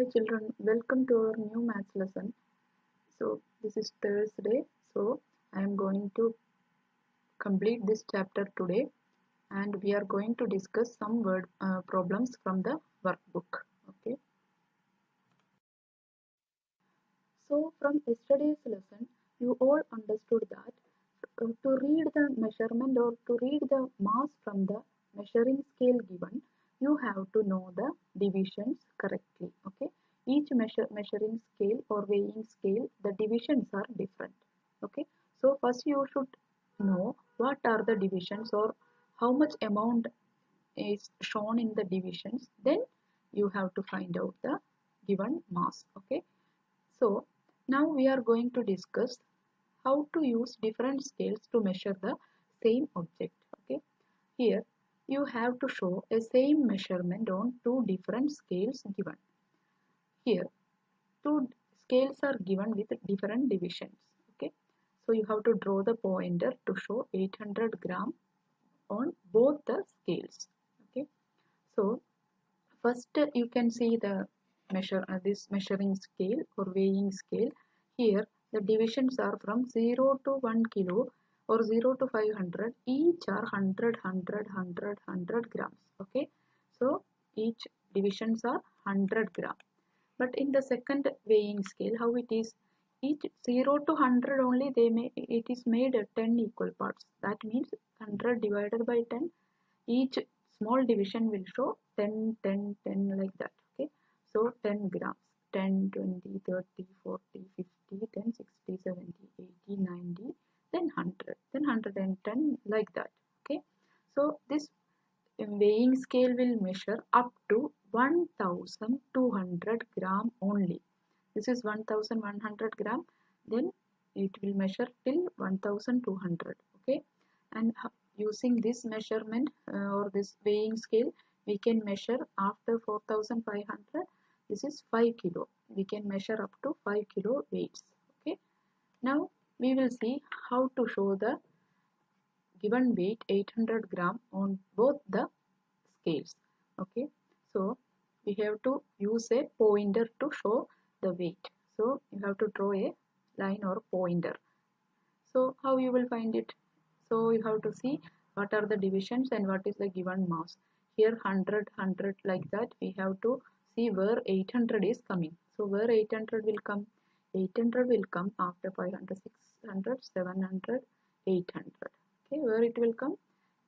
Hi children, welcome to our new maths lesson. So this is Thursday, so I am going to complete this chapter today and we are going to discuss some word problems from the workbook. Okay. So from yesterday's lesson, you all understood that to read the measurement or to read the mass from the measuring scale given, you have to know the divisions correctly. Okay, each measuring scale or weighing scale, the divisions are different. Okay, so first you should know what are the divisions or how much amount is shown in the divisions. Then you have to find out the given mass. Okay, so now we are going to discuss how to use different scales to measure the same object. Okay, here you have to show a same measurement on two different scales given. Here two scales are given with different divisions. Okay, so you have to draw the pointer to show 800 gram on both the scales. Okay, so first you can see the this measuring scale or weighing scale. Here the divisions are from 0 to 1 kilo or 0 to 500. Each are 100 grams. Okay, so each divisions are 100 gram. But in the second weighing scale, how it is, each 0 to 100 only it is made 10 equal parts. That means 100 divided by 10, each small division will show 10 10 10 like that. Okay, so 10 grams, 10 20 30 40 50 10 60 70 80 90, then 100, then 110 like that. Okay, so this weighing scale will measure up to 1200 gram only. This is 1100 gram, then it will measure till 1200. Okay, and using this measurement or this weighing scale, we can measure after 4500. This is 5 kilo. We can measure up to 5 kilo weights. Okay, now we will see how to show the given weight 800 gram on both the scales. Okay, so we have to use a pointer to show the weight. So you have to draw a line or pointer. So how you will find it? So you have to see what are the divisions and what is the given mass. Here 100 like that, we have to see where 800 is coming. So where 800 will come? 800 will come after 500, 600, 700, 800. Okay, where it will come?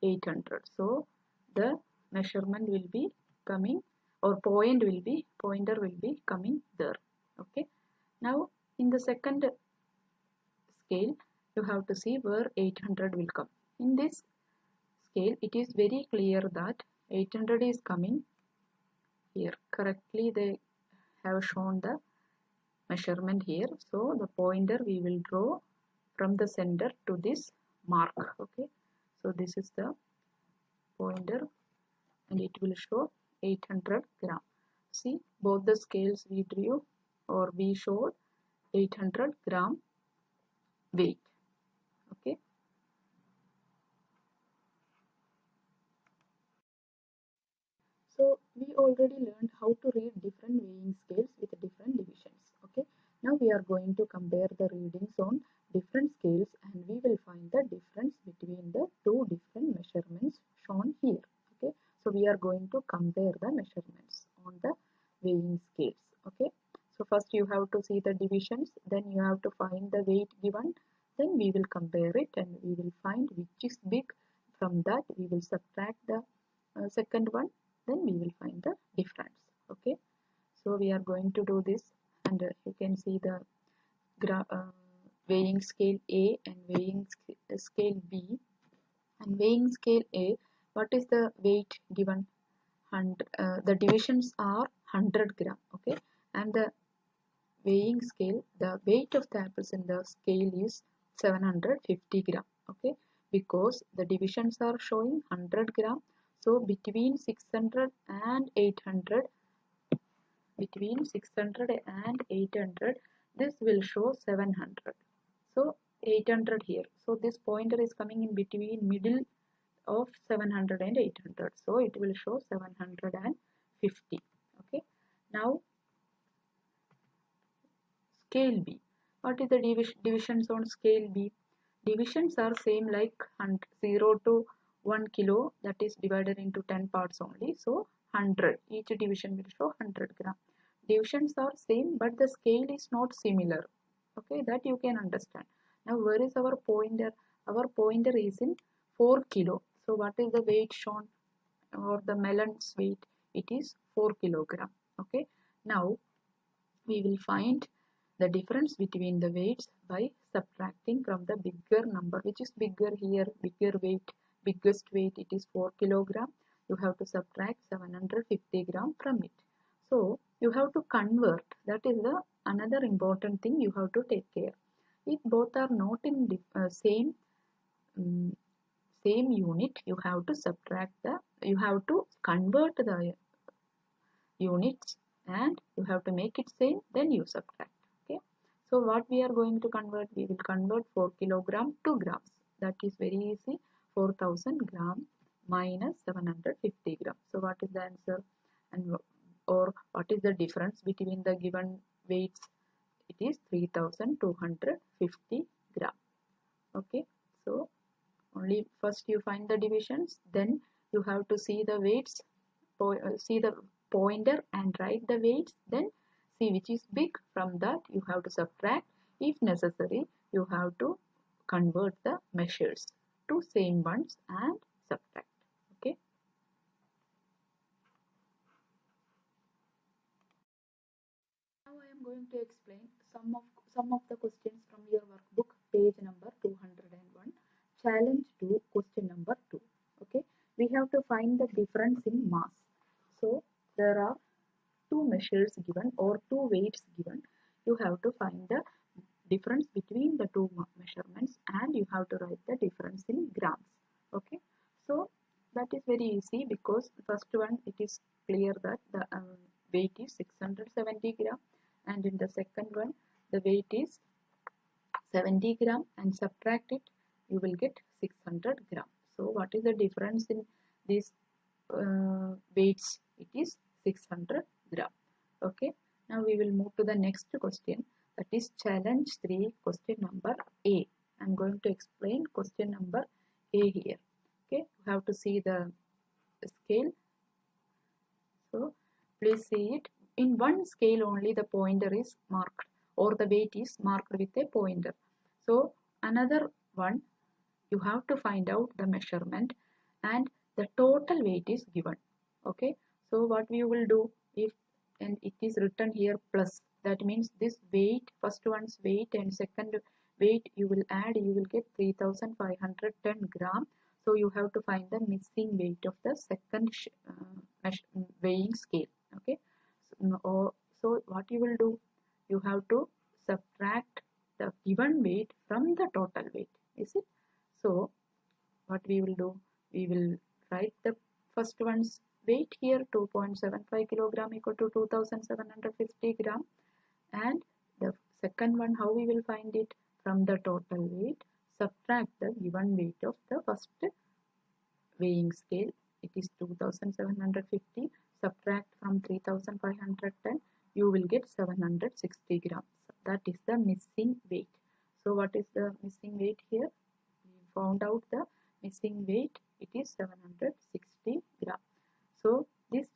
800. So the measurement will be coming, or pointer will be coming there. Okay, now in the second scale, you have to see where 800 will come. In this scale, it is very clear that 800 is coming here. Correctly they have shown the measurement here. So the pointer we will draw from the center to this mark. Okay, so this is the pointer and it will show 800 gram. See, both the scales we drew or we showed 800 gram weight. Okay, so we already learned how to read different weighing scales with different divisions. Okay, now we are going to compare the readings on different scales and we will find the difference between the two different measurements shown here. Okay, so we are going to compare the measurements on the weighing scales. Okay, so first you have to see the divisions, then you have to find the weight given, then we will compare it and we will find which is big. From that we will subtract the second one, then we will find the difference. Okay, so we are going to do this and you can see the weighing scale A and weighing scale B. And weighing scale A, what is the weight given? The divisions are 100 gram. Okay, and the weighing scale, the weight of the apples in the scale is 750 gram. Okay, because the divisions are showing 100 gram, so between 600 and 800, this will show 700. So 800 here, so this pointer is coming in between middle of 700 and 800, so it will show 750. Okay, now scale B. What is the divisions on scale B? Divisions are same like 0 to 1 kilo, that is divided into 10 parts only. So 100, each division will show 100 gram. Divisions are same but the scale is not similar. Okay, that you can understand. Now where is our pointer? Our pointer is in 4 kilo. So what is the weight shown, or the melon's weight? It is 4 kilogram. Okay, now we will find the difference between the weights by subtracting from the bigger number. Which is bigger here? Bigger weight, biggest weight, it is 4 kilogram. You have to subtract 750 gram from it. So you have to convert. That is the another important thing you have to take care. If both are not in same unit, you have to convert the units and you have to make it same, then you subtract. Okay, so what we are going to convert? We will convert 4 kilogram to grams. That is very easy. 4000 gram minus 750 gram. So what is the answer? And or what is the difference between the given weights? It is 3250 gram. Okay, so only first you find the divisions, then you have to see the weights, see the pointer and write the weights, then see which is big. From that you have to subtract. If necessary, you have to convert the measures to same ones and subtract. Okay, now I am going to explain some of the questions from your workbook, page number 201. Challenge 2, question number 2. Okay, we have to find the difference in mass. So there are two measures given or two weights given. You have to find the difference between the two measurements and you have to write the difference in grams. Okay, so that is very easy because the first one, it is clear that the weight is 670 gram, and in the second one the weight is 70 gram, and subtract it, you will get 600 gram. So what is the difference in these weights? It is 600 gram. Okay, now we will move to the next question, that is challenge 3, question number A. I am going to explain question number A here. Okay, you have to see the scale. So please see it. In one scale only the pointer is marked, or the weight is marked with a pointer. So another one, you have to find out the measurement and the total weight is given. Okay, so what we will do, if and it is written here plus, that means this weight, first one's weight and second weight you will add, you will get 3510 gram. So you have to find the missing weight of the second weighing scale. Okay, so what you will do, you have to subtract the given weight from the total weight, is it? So what we will do, we will write the first one's weight here, 2.75 kilogram equal to 2750 gram, and the second one, how we will find it? From the total weight, subtract the given weight of the first weighing scale, it is 2750, subtract from 3510, you will get 760 grams. That is the missing weight. So what is the missing weight here? We found out the missing weight, it is 760 grams. So these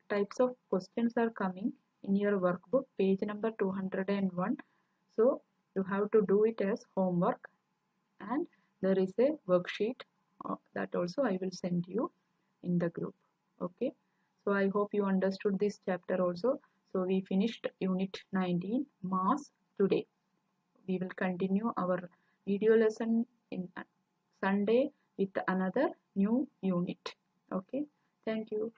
types of questions are coming in your workbook, page number 201. So you have to do it as homework, and there is a worksheet that also I will send you in the group. Okay, so I hope you understood this chapter also. So we finished unit 19 mass today. We will continue our video lesson in Sunday with another new unit. Okay, thank you.